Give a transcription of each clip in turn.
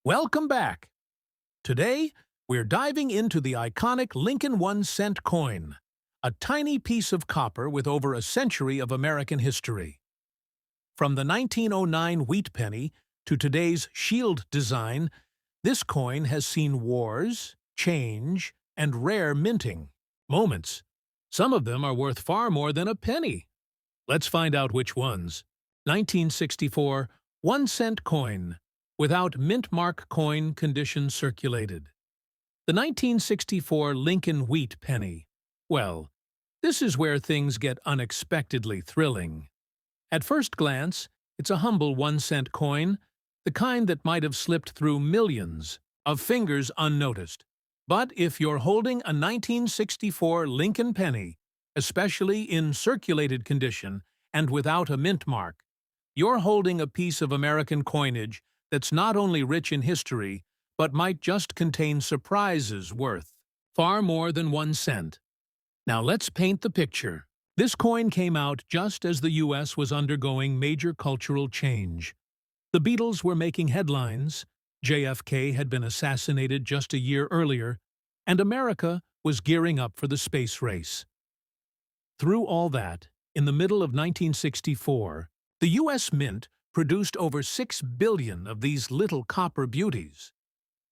Welcome back. Today, we're diving into the iconic Lincoln 1-cent coin, a tiny piece of copper with over a century of American history. From the 1909 wheat penny to today's shield design, this coin has seen wars, change, and rare minting moments. Some of them are worth far more than a penny. Let's find out which ones. 1964 1-cent coin, without mint mark coin condition circulated. The 1964 Lincoln wheat penny. Well, this is where things get unexpectedly thrilling. At first glance, it's a humble 1-cent coin, the kind that might have slipped through millions of fingers unnoticed. But if you're holding a 1964 Lincoln penny, especially in circulated condition and without a mint mark, you're holding a piece of American coinage that's not only rich in history, but might just contain surprises worth far more than 1 cent. Now let's paint the picture. This coin came out just as the U.S. was undergoing major cultural change. The Beatles were making headlines, JFK had been assassinated just a year earlier, and America was gearing up for the space race. Through all that, in the middle of 1964, the U.S. Mint produced over 6 billion of these little copper beauties.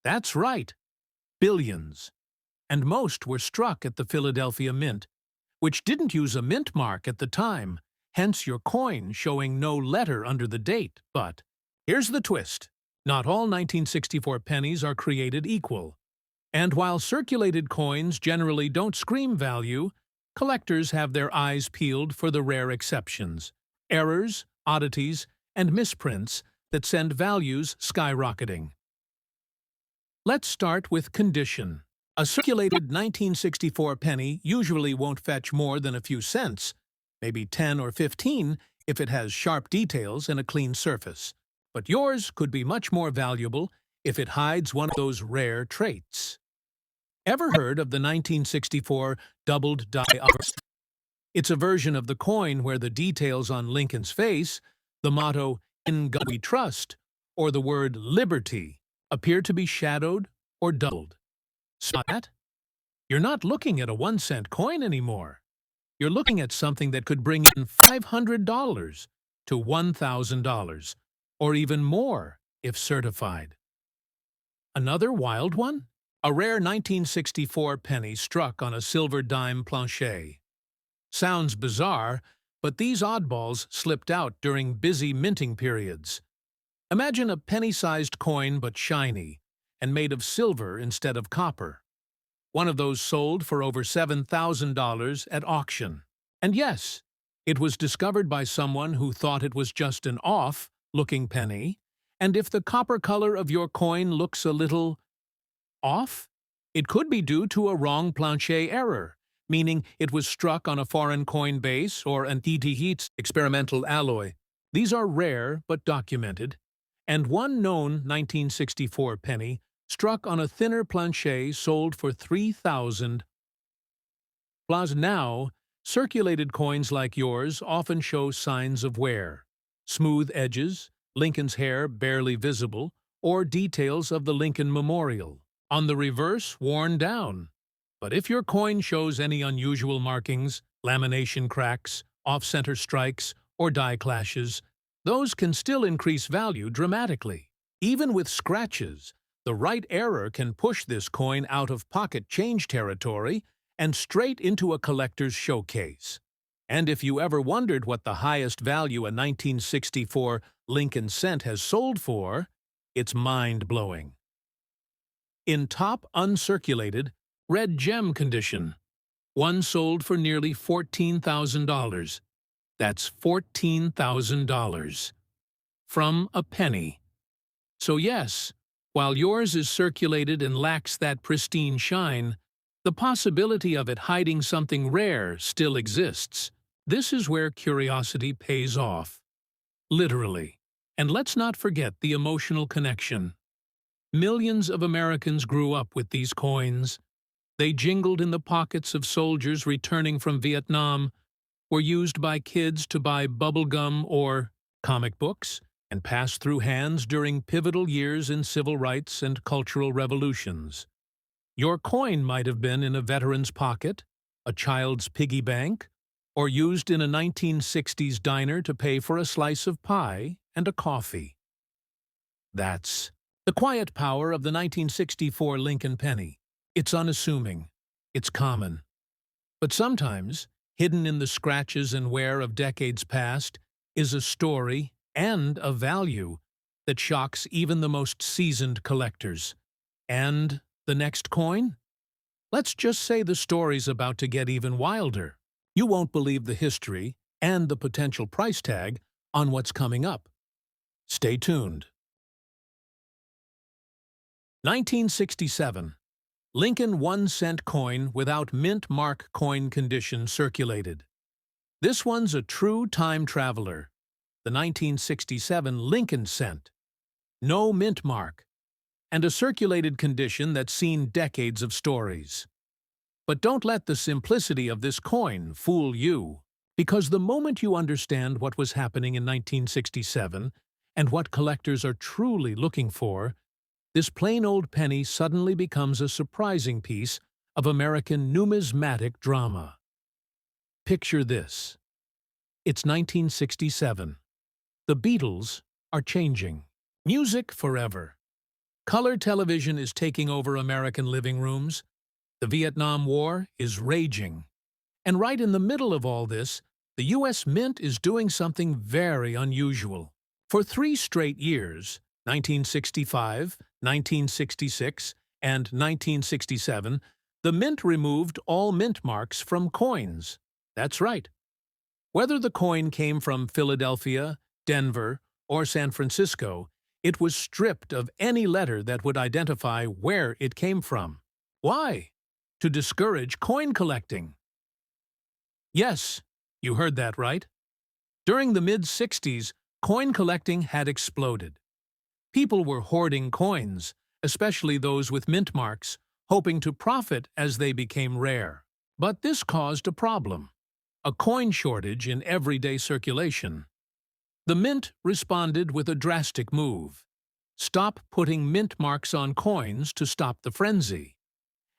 That's right, billions. And most were struck at the Philadelphia Mint, which didn't use a mint mark at the time, hence your coin showing no letter under the date. But here's the twist. Not all 1964 pennies are created equal. And while circulated coins generally don't scream value, collectors have their eyes peeled for the rare exceptions, errors, oddities, and misprints that send values skyrocketing. Let's start with condition. A circulated 1964 penny usually won't fetch more than a few cents, maybe 10 or 15 if it has sharp details and a clean surface. But yours could be much more valuable if it hides one of those rare traits. Ever heard of the 1964 doubled die RAREST? It's a version of the coin where the details on Lincoln's face, the motto, "In God We Trust," or the word liberty, appear to be shadowed or doubled. So that? You're not looking at a 1-cent coin anymore. You're looking at something that could bring in $500 to $1,000, or even more if certified. Another wild one? A rare 1964 penny struck on a silver dime planchet. Sounds bizarre, but these oddballs slipped out during busy minting periods. Imagine a penny-sized coin but shiny, and made of silver instead of copper. One of those sold for over $7,000 at auction. And yes, it was discovered by someone who thought it was just an off-looking penny, and if the copper color of your coin looks a little off, it could be due to a wrong planchet error, meaning it was struck on a foreign coin base or an ETH experimental alloy. These are rare but documented, and one known 1964 penny struck on a thinner planchet sold for $3,000. Now, circulated coins like yours often show signs of wear, smooth edges, Lincoln's hair barely visible, or details of the Lincoln Memorial. On the reverse, worn down. But if your coin shows any unusual markings, lamination cracks, off-center strikes, or die clashes, those can still increase value dramatically. Even with scratches, the right error can push this coin out of pocket change territory and straight into a collector's showcase. And if you ever wondered what the highest value a 1964 Lincoln cent has sold for, it's mind-blowing. In top uncirculated, red gem condition, one sold for nearly $14,000. That's $14,000. From a penny. So yes, while yours is circulated and lacks that pristine shine, the possibility of it hiding something rare still exists. This is where curiosity pays off. Literally. And let's not forget the emotional connection. Millions of Americans grew up with these coins. They jingled in the pockets of soldiers returning from Vietnam, were used by kids to buy bubble gum or comic books, and passed through hands during pivotal years in civil rights and cultural revolutions. Your coin might have been in a veteran's pocket, a child's piggy bank, or used in a 1960s diner to pay for a slice of pie and a coffee. That's the quiet power of the 1964 Lincoln penny. It's unassuming. It's common. But sometimes, hidden in the scratches and wear of decades past, is a story and a value that shocks even the most seasoned collectors. And the next coin? Let's just say the story's about to get even wilder. You won't believe the history and the potential price tag on what's coming up. Stay tuned. 1967. Lincoln 1-cent coin without mint mark coin condition circulated. This one's a true time traveler. The 1967 Lincoln cent. No mint mark, and a circulated condition that's seen decades of stories. But don't let the simplicity of this coin fool you, because the moment you understand what was happening in 1967 and what collectors are truly looking for, this plain old penny suddenly becomes a surprising piece of American numismatic drama. Picture this. It's 1967. The Beatles are changing. Music forever. Color television is taking over American living rooms. The Vietnam War is raging. And right in the middle of all this, the U.S. Mint is doing something very unusual. For 3 straight years, 1965, 1966, and 1967, the Mint removed all mint marks from coins. That's right. Whether the coin came from Philadelphia, Denver, or San Francisco, it was stripped of any letter that would identify where it came from. Why? To discourage coin collecting. Yes, you heard that right. During the mid-60s, coin collecting had exploded. People were hoarding coins, especially those with mint marks, hoping to profit as they became rare. But this caused a problem: a coin shortage in everyday circulation. The Mint responded with a drastic move. Stop putting mint marks on coins to stop the frenzy.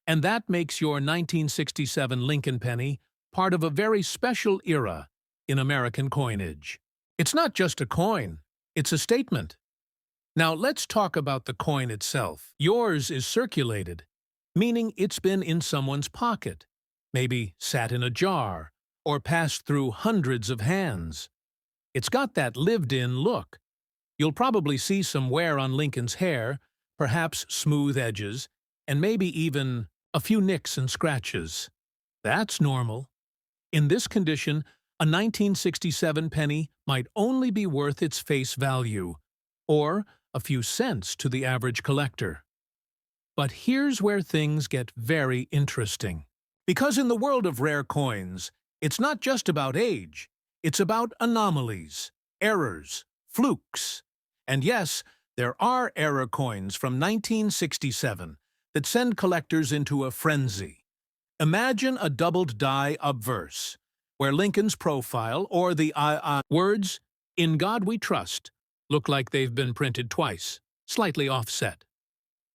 And that makes your 1967 Lincoln penny part of a very special era in American coinage. It's not just a coin, it's a statement. Now let's talk about the coin itself. Yours is circulated, meaning it's been in someone's pocket, maybe sat in a jar, or passed through hundreds of hands. It's got that lived-in look. You'll probably see some wear on Lincoln's hair, perhaps smooth edges, and maybe even a few nicks and scratches. That's normal. In this condition, a 1967 penny might only be worth its face value, or a few cents to the average collector. But here's where things get very interesting. Because in the world of rare coins, it's not just about age, it's about anomalies, errors, flukes. And yes, there are error coins from 1967 that send collectors into a frenzy. Imagine a doubled die obverse, where Lincoln's profile or the words, "In God We Trust," look like they've been printed twice, slightly offset.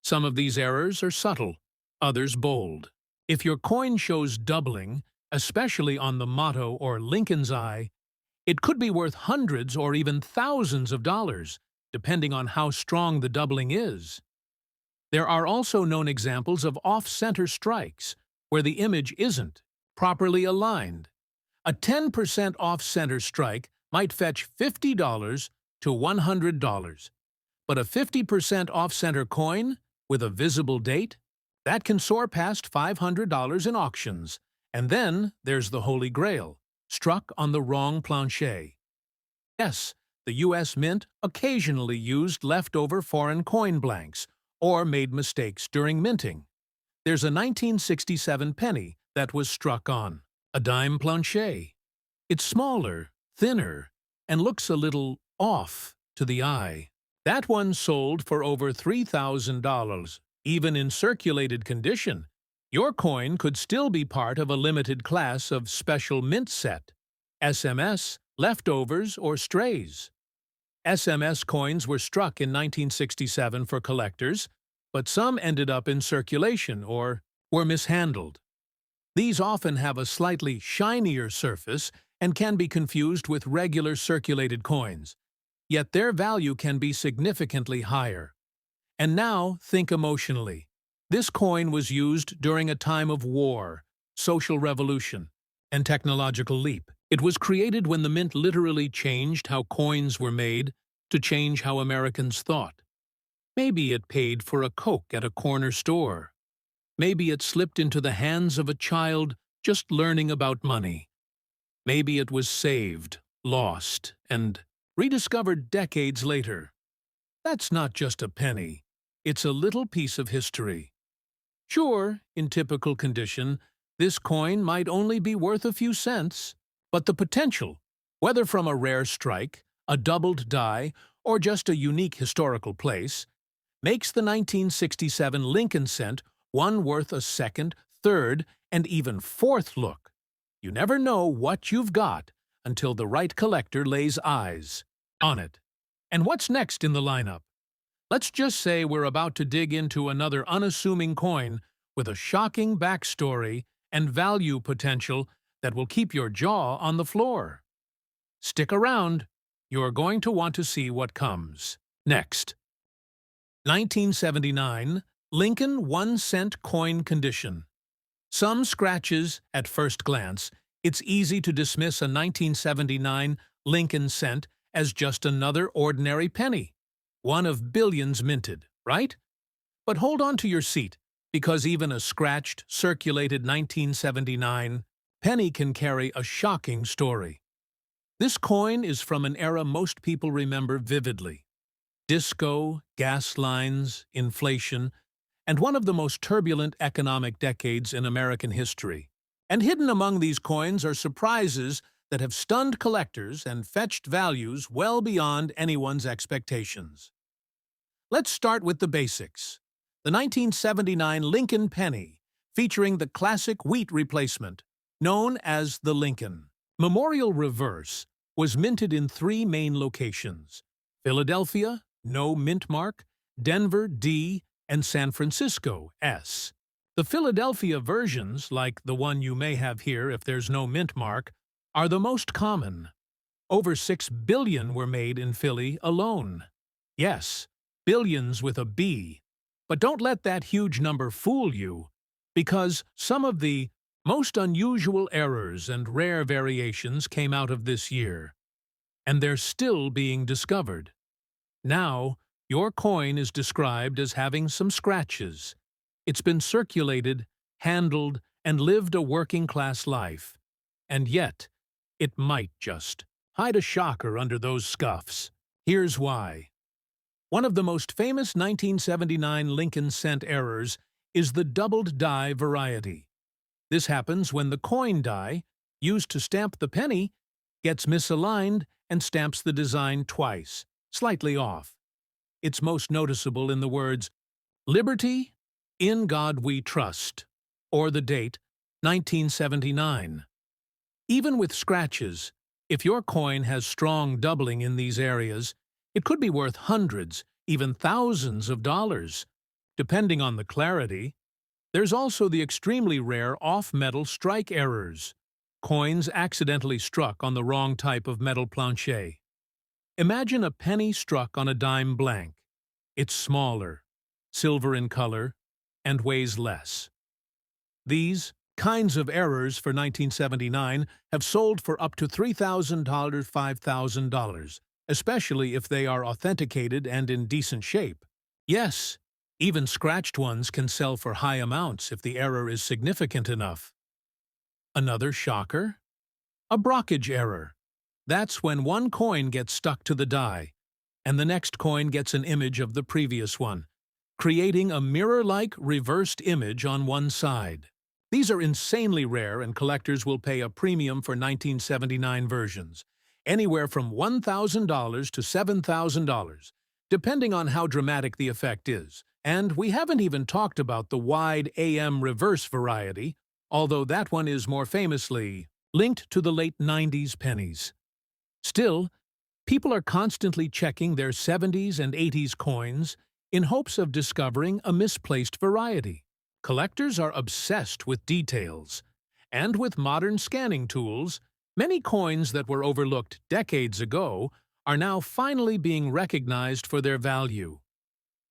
Some of these errors are subtle, others bold. If your coin shows doubling, especially on the motto or Lincoln's eye, it could be worth hundreds or even thousands of dollars, depending on how strong the doubling is. There are also known examples of off-center strikes, where the image isn't properly aligned. A 10% off-center strike might fetch $50 to $100, but a 50% off-center coin with a visible date, that can soar past $500 in auctions. And then there's the Holy Grail, struck on the wrong planche. Yes, the U.S. Mint occasionally used leftover foreign coin blanks or made mistakes during minting. There's a 1967 penny that was struck on a dime planche. It's smaller, thinner, and looks a little off to the eye. That one sold for over $3,000. Even in circulated condition, your coin could still be part of a limited class of special mint set, SMS, leftovers, or strays. SMS coins were struck in 1967 for collectors, but some ended up in circulation or were mishandled. These often have a slightly shinier surface and can be confused with regular circulated coins, yet their value can be significantly higher. And now, think emotionally. This coin was used during a time of war, social revolution, and technological leap. It was created when the mint literally changed how coins were made to change how Americans thought. Maybe it paid for a Coke at a corner store. Maybe it slipped into the hands of a child just learning about money. Maybe it was saved, lost, and rediscovered decades later. That's not just a penny. It's a little piece of history. Sure, in typical condition, this coin might only be worth a few cents, but the potential, whether from a rare strike, a doubled die, or just a unique historical place, makes the 1967 Lincoln cent one worth a second, third, and even fourth look. You never know what you've got until the right collector lays eyes on it. And what's next in the lineup? Let's just say we're about to dig into another unassuming coin with a shocking backstory and value potential that will keep your jaw on the floor. Stick around. You're going to want to see what comes next. 1979 Lincoln 1-cent coin condition. Some scratches at first glance. It's easy to dismiss a 1979 Lincoln cent as just another ordinary penny. One of billions minted, right? But hold on to your seat, because even a scratched, circulated 1979 penny can carry a shocking story. This coin is from an era most people remember vividly. Disco, gas lines, inflation, and one of the most turbulent economic decades in American history. And hidden among these coins are surprises that have stunned collectors and fetched values well beyond anyone's expectations. Let's start with the basics. The 1979 Lincoln Penny, featuring the classic wheat replacement, known as the Lincoln Memorial Reverse, was minted in 3 main locations: Philadelphia, no mint mark; Denver, D; and San Francisco, S. The Philadelphia versions, like the one you may have here if there's no mint mark, are the most common. Over 6 billion were made in Philly alone. Yes, billions with a B. But don't let that huge number fool you, because some of the most unusual errors and rare variations came out of this year, and they're still being discovered. Now, your coin is described as having some scratches. It's been circulated, handled, and lived a working-class life. And yet, it might just hide a shocker under those scuffs. Here's why. One of the most famous 1979 Lincoln cent errors is the doubled die variety. This happens when the coin die, used to stamp the penny, gets misaligned and stamps the design twice, slightly off. It's most noticeable in the words, "Liberty, in God we trust," or the date, 1979. Even with scratches, if your coin has strong doubling in these areas, it could be worth hundreds, even thousands of dollars, depending on the clarity. There's also the extremely rare off-metal strike errors, coins accidentally struck on the wrong type of metal plancher. Imagine a penny struck on a dime blank. It's smaller, silver in color, and weighs less. These kinds of errors for 1979 have sold for up to $3,000, $5,000, especially if they are authenticated and in decent shape. Yes, even scratched ones can sell for high amounts if the error is significant enough. Another shocker? A brockage error. That's when one coin gets stuck to the die, and the next coin gets an image of the previous one, creating a mirror-like reversed image on one side. These are insanely rare, and collectors will pay a premium for 1979 versions, anywhere from $1,000 to $7,000, depending on how dramatic the effect is. And we haven't even talked about the wide AM reverse variety, although that one is more famously linked to the late 90s pennies. Still, People are constantly checking their 70s and 80s coins in hopes of discovering a misplaced variety. Collectors are obsessed with details, and with modern scanning tools, many coins that were overlooked decades ago are now finally being recognized for their value.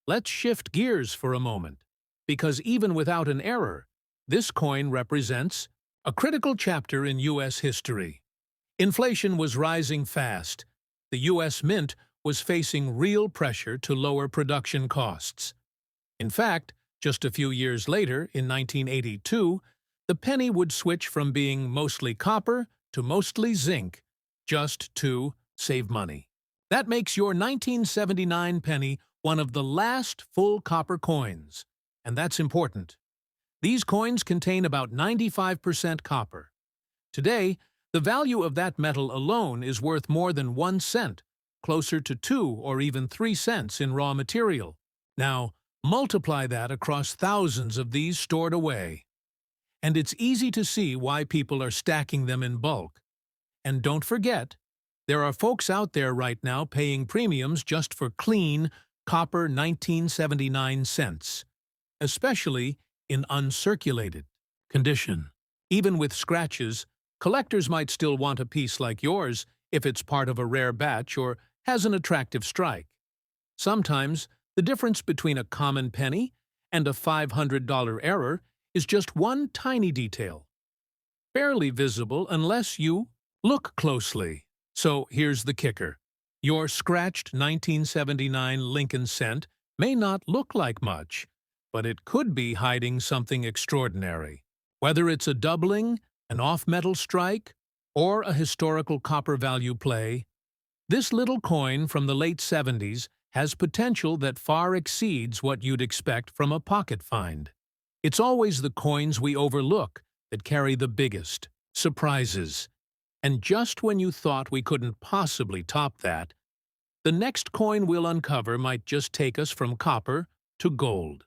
Let's shift gears for a moment, because even without an error, this coin represents a critical chapter in U.S. history. Inflation was rising fast. The U.S. Mint was facing real pressure to lower production costs. In fact, just a few years later, in 1982, the penny would switch from being mostly copper to mostly zinc, just to save money. That makes your 1979 penny one of the last full copper coins, and that's important. These coins contain about 95% copper. Today, the value of that metal alone is worth more than 1 cent, closer to 2 or even 3 cents in raw material. Now, multiply that across thousands of these stored away. And it's easy to see why people are stacking them in bulk. And don't forget, there are folks out there right now paying premiums just for clean, copper 1979 cents, especially in uncirculated condition. Even with scratches, collectors might still want a piece like yours if it's part of a rare batch or has an attractive strike. Sometimes, the difference between a common penny and a $500 error is just one tiny detail, barely visible unless you look closely. So here's the kicker. Your scratched 1979 Lincoln cent may not look like much, but it could be hiding something extraordinary. Whether it's a doubling, an off-metal strike, or a historical copper value play, this little coin from the late 70s has potential that far exceeds what you'd expect from a pocket find. It's always the coins we overlook that carry the biggest surprises. And just when you thought we couldn't possibly top that, the next coin we'll uncover might just take us from copper to gold.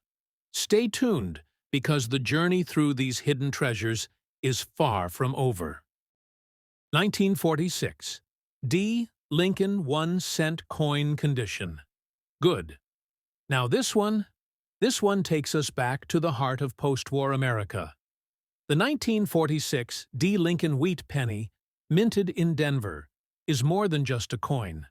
Stay tuned, because the journey through these hidden treasures is far from over. 1946. D. Lincoln 1 cent coin condition. Good. Now this one takes us back to the heart of post-war America. The 1946 D. Lincoln wheat penny, minted in Denver, is more than just a coin.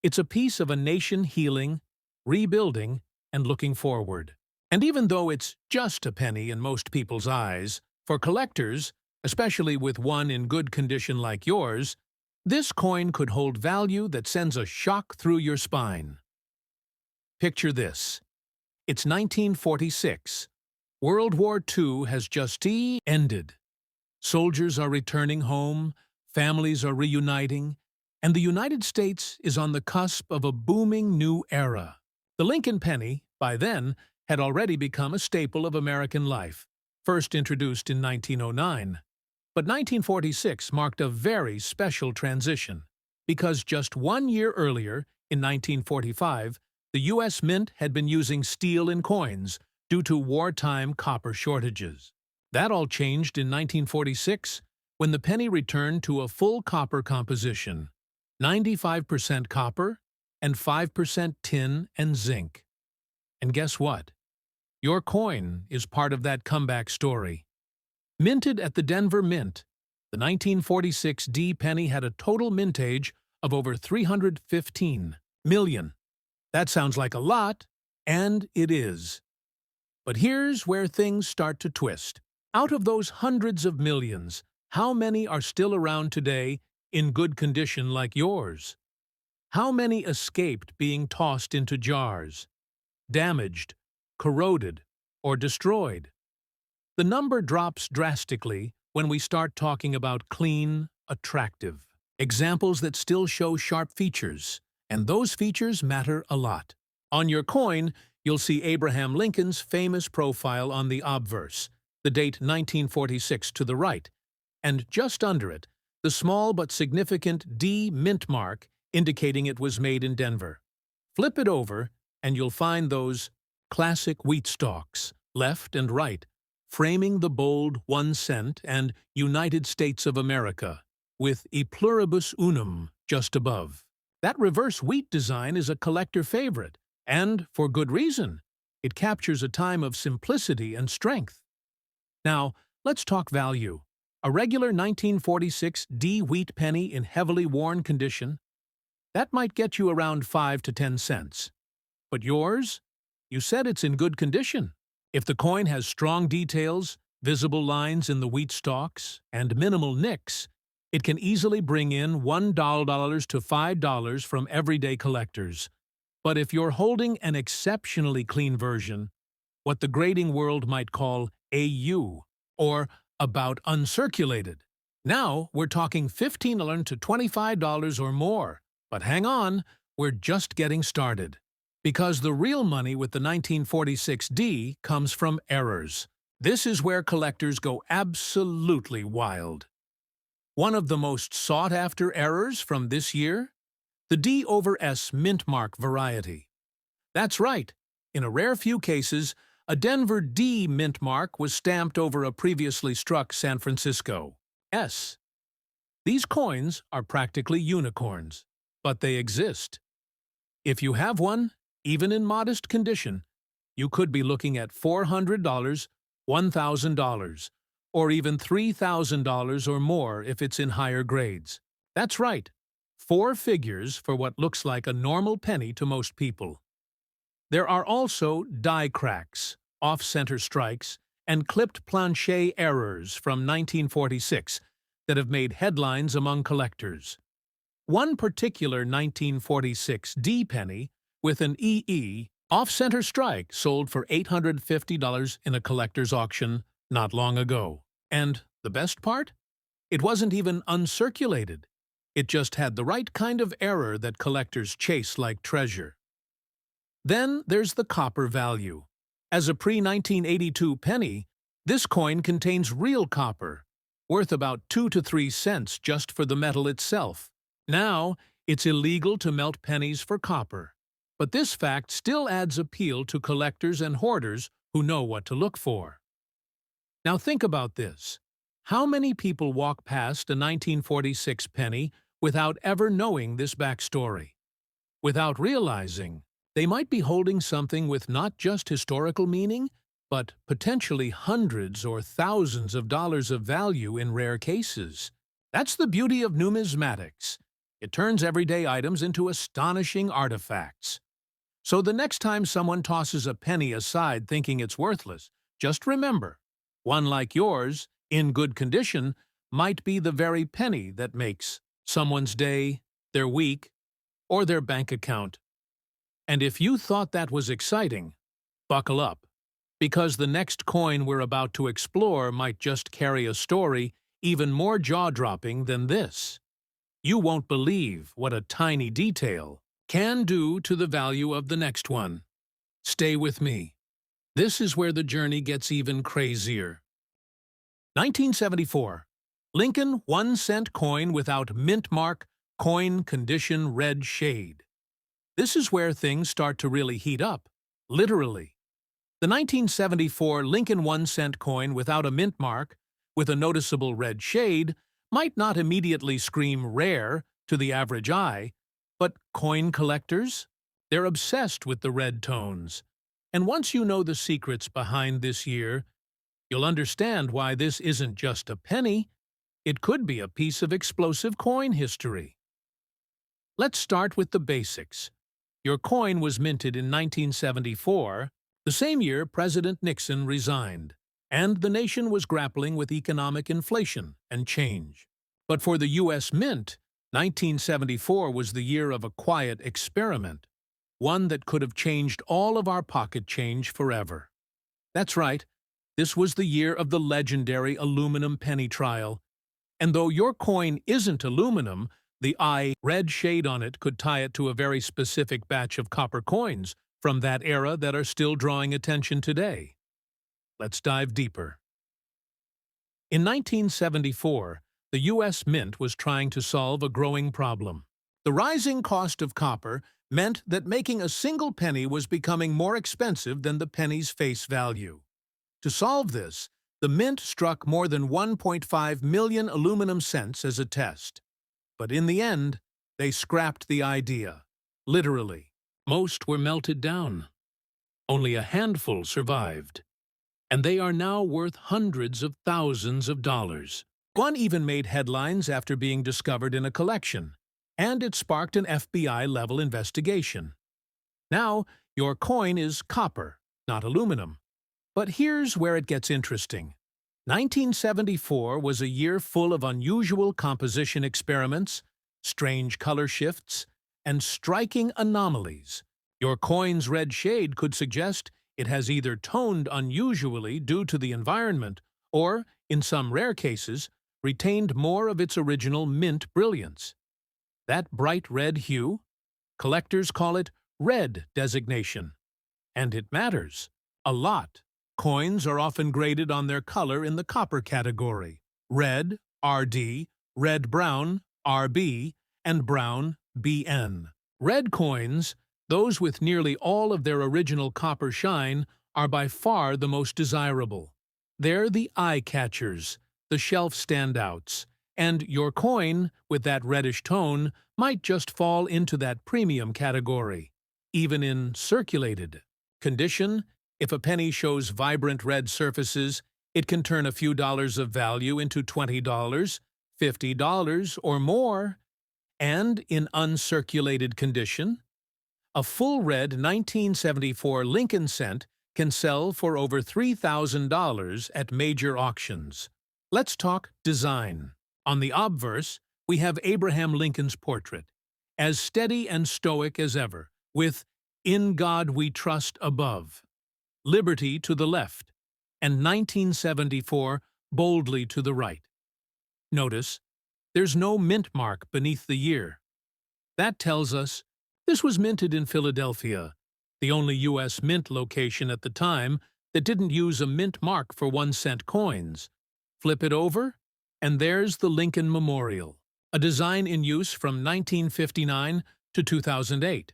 It's a piece of a nation healing, rebuilding, and looking forward. And even though it's just a penny in most people's eyes, for collectors, especially with one in good condition like yours, this coin could hold value that sends a shock through your spine. Picture this. It's 1946. World War II has just ended. Soldiers are returning home, families are reuniting, and the United States is on the cusp of a booming new era. The Lincoln penny, by then, had already become a staple of American life, first introduced in 1909. But 1946 marked a very special transition, because just 1 year earlier, in 1945, the U.S. Mint had been using steel in coins due to wartime copper shortages. That all changed in 1946 when the penny returned to a full copper composition, 95% copper and 5% tin and zinc. And guess what? Your coin is part of that comeback story. Minted at the Denver Mint, the 1946 D penny had a total mintage of over 315 million. That sounds like a lot, and it is. But here's where things start to twist. Out of those hundreds of millions, how many are still around today in good condition like yours? How many escaped being tossed into jars, damaged, corroded, or destroyed? The number drops drastically when we start talking about clean, attractive examples that still show sharp features, and those features matter a lot. On your coin, you'll see Abraham Lincoln's famous profile on the obverse, the date 1946 to the right, and just under it, the small but significant D mint mark indicating it was made in Denver. Flip it over, and you'll find those classic wheat stalks, left and right, framing the bold 1 cent and United States of America, with E pluribus unum just above. That reverse wheat design is a collector favorite, and for good reason. It captures a time of simplicity and strength. Now, let's talk value. A regular 1946 D wheat penny in heavily worn condition, that might get you around 5 to 10 cents. But yours? You said it's in good condition. If the coin has strong details, visible lines in the wheat stalks, and minimal nicks, it can easily bring in $1 to $5 from everyday collectors. But if you're holding an exceptionally clean version, what the grading world might call AU, or about uncirculated, now we're talking $15 to $25 or more. But hang on, we're just getting started. Because the real money with the 1946D comes from errors. This is where collectors go absolutely wild. One of the most sought-after errors from this year? The D over S mint mark variety. That's right. In a rare few cases, a Denver D mint mark was stamped over a previously struck San Francisco S. These coins are practically unicorns, but they exist. If you have one, even in modest condition, you could be looking at $400, $1,000, or even $3,000 or more if it's in higher grades. That's right, 4 figures for what looks like a normal penny to most people. There are also die cracks, off-center strikes, and clipped plancher errors from 1946 that have made headlines among collectors. One particular 1946 D penny with an EE off-center strike sold for $850 in a collector's auction not long ago. And the best part? It wasn't even uncirculated. It just had the right kind of error that collectors chase like treasure. Then there's the copper value. As a pre-1982 penny, this coin contains real copper, worth about 2 to 3 cents just for the metal itself. Now, it's illegal to melt pennies for copper. But this fact still adds appeal to collectors and hoarders who know what to look for. Now think about this. How many people walk past a 1946 penny without ever knowing this backstory? Without realizing they might be holding something with not just historical meaning, but potentially hundreds or thousands of dollars of value in rare cases. That's the beauty of numismatics. It turns everyday items into astonishing artifacts. So the next time someone tosses a penny aside thinking it's worthless, just remember, one like yours, in good condition, might be the very penny that makes someone's day, their week, or their bank account. And if you thought that was exciting, buckle up, because the next coin we're about to explore might just carry a story even more jaw-dropping than this. You won't believe what a tiny detail can do to the value of the next one. Stay with me. This is where the journey gets even crazier. 1974. Lincoln 1-cent coin without mint mark, coin condition red shade. This is where things start to really heat up, literally. The 1974 Lincoln 1-cent coin without a mint mark, with a noticeable red shade, might not immediately scream rare to the average eye, but coin collectors? They're obsessed with the red tones. And once you know the secrets behind this year, you'll understand why this isn't just a penny. It could be a piece of explosive coin history. Let's start with the basics. Your coin was minted in 1974, the same year President Nixon resigned, and the nation was grappling with economic inflation and change. But for the U.S. Mint, 1974 was the year of a quiet experiment, one that could have changed all of our pocket change forever. That's right, this was the year of the legendary aluminum penny trial. And though your coin isn't aluminum, the red shade on it could tie it to a very specific batch of copper coins from that era that are still drawing attention today. Let's dive deeper. In 1974, the U.S. Mint was trying to solve a growing problem. The rising cost of copper meant that making a single penny was becoming more expensive than the penny's face value. To solve this, the Mint struck more than 1.5 million aluminum cents as a test. But in the end, They scrapped the idea. Literally. Most were melted down. Only a handful survived. And they are now worth hundreds of thousands of dollars. One even made headlines after being discovered in a collection, and it sparked an FBI-level investigation. Now, your coin is copper, not aluminum. But here's where it gets interesting. 1974 was a year full of unusual composition experiments, strange color shifts, and striking anomalies. Your coin's red shade could suggest it has either toned unusually due to the environment or, in some rare cases, retained more of its original mint brilliance. That bright red hue? Collectors call it red designation. And it matters. A lot. Coins are often graded on their color in the copper category. Red, RD, red-brown, RB, and brown, BN. Red coins, those with nearly all of their original copper shine, are by far the most desirable. They're the eye-catchers, the shelf standouts, and your coin, with that reddish tone, might just fall into that premium category. Even in circulated condition, if a penny shows vibrant red surfaces, it can turn a few dollars of value into $20, $50, or more. And in uncirculated condition, a full red 1974 Lincoln cent can sell for over $3,000 at major auctions. Let's talk design. On the obverse, we have Abraham Lincoln's portrait, as steady and stoic as ever, with "In God We Trust" above, "Liberty" to the left, and 1974 boldly to the right. Notice, there's no mint mark beneath the year. That tells us this was minted in Philadelphia, the only U.S. mint location at the time that didn't use a mint mark for 1-cent coins. Flip it over, and there's the Lincoln Memorial, a design in use from 1959 to 2008.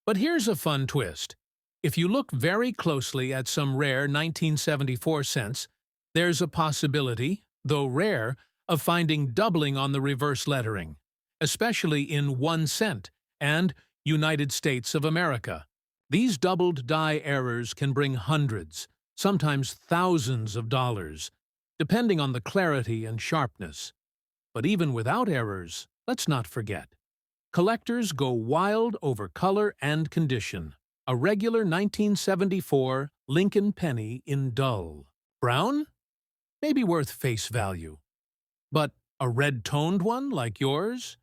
But here's a fun twist. If you look very closely at some rare 1974 cents, there's a possibility, though rare, of finding doubling on the reverse lettering, especially in 1 cent and United States of America. These doubled die errors can bring hundreds, sometimes thousands of dollars, depending on the clarity and sharpness. But even without errors, let's not forget, collectors go wild over color and condition. A regular 1974 Lincoln penny in dull brown? Maybe worth face value. But a red-toned one like yours?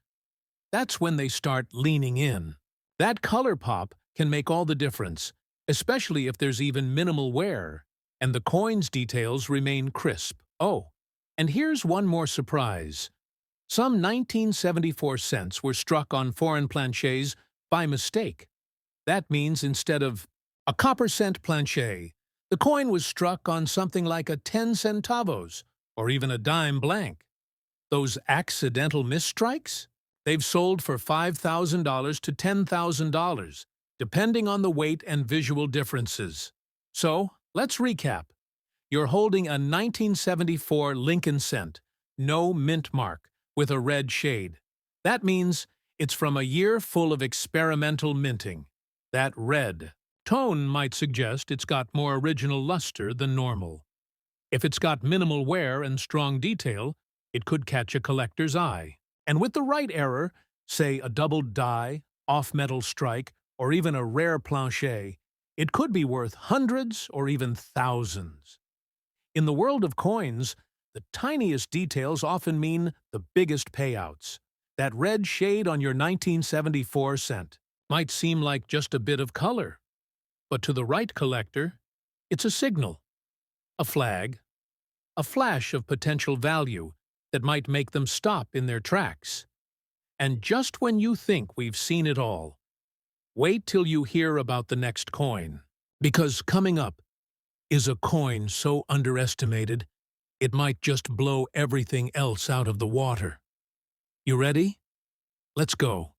That's when they start leaning in. That color pop can make all the difference, especially if there's even minimal wear, and the coin's details remain crisp. Oh, and here's one more surprise. Some 1974 cents were struck on foreign planchets by mistake. That means instead of a copper cent planchet, the coin was struck on something like a 10 centavos or even a dime blank. Those accidental misstrikes? They've sold for $5,000 to $10,000, depending on the weight and visual differences. So, let's recap. You're holding a 1974 Lincoln cent, no mint mark, with a red shade. That means it's from a year full of experimental minting. That red tone might suggest it's got more original luster than normal. If it's got minimal wear and strong detail, it could catch a collector's eye. And with the right error, say a doubled die, off-metal strike, or even a rare planchet, it could be worth hundreds or even thousands. In the world of coins, the tiniest details often mean the biggest payouts. That red shade on your 1974 cent might seem like just a bit of color, but to the right collector, it's a signal, a flag, a flash of potential value that might make them stop in their tracks. And just when you think we've seen it all, wait till you hear about the next coin. Because coming up is a coin so underestimated, it might just blow everything else out of the water. You ready? Let's go.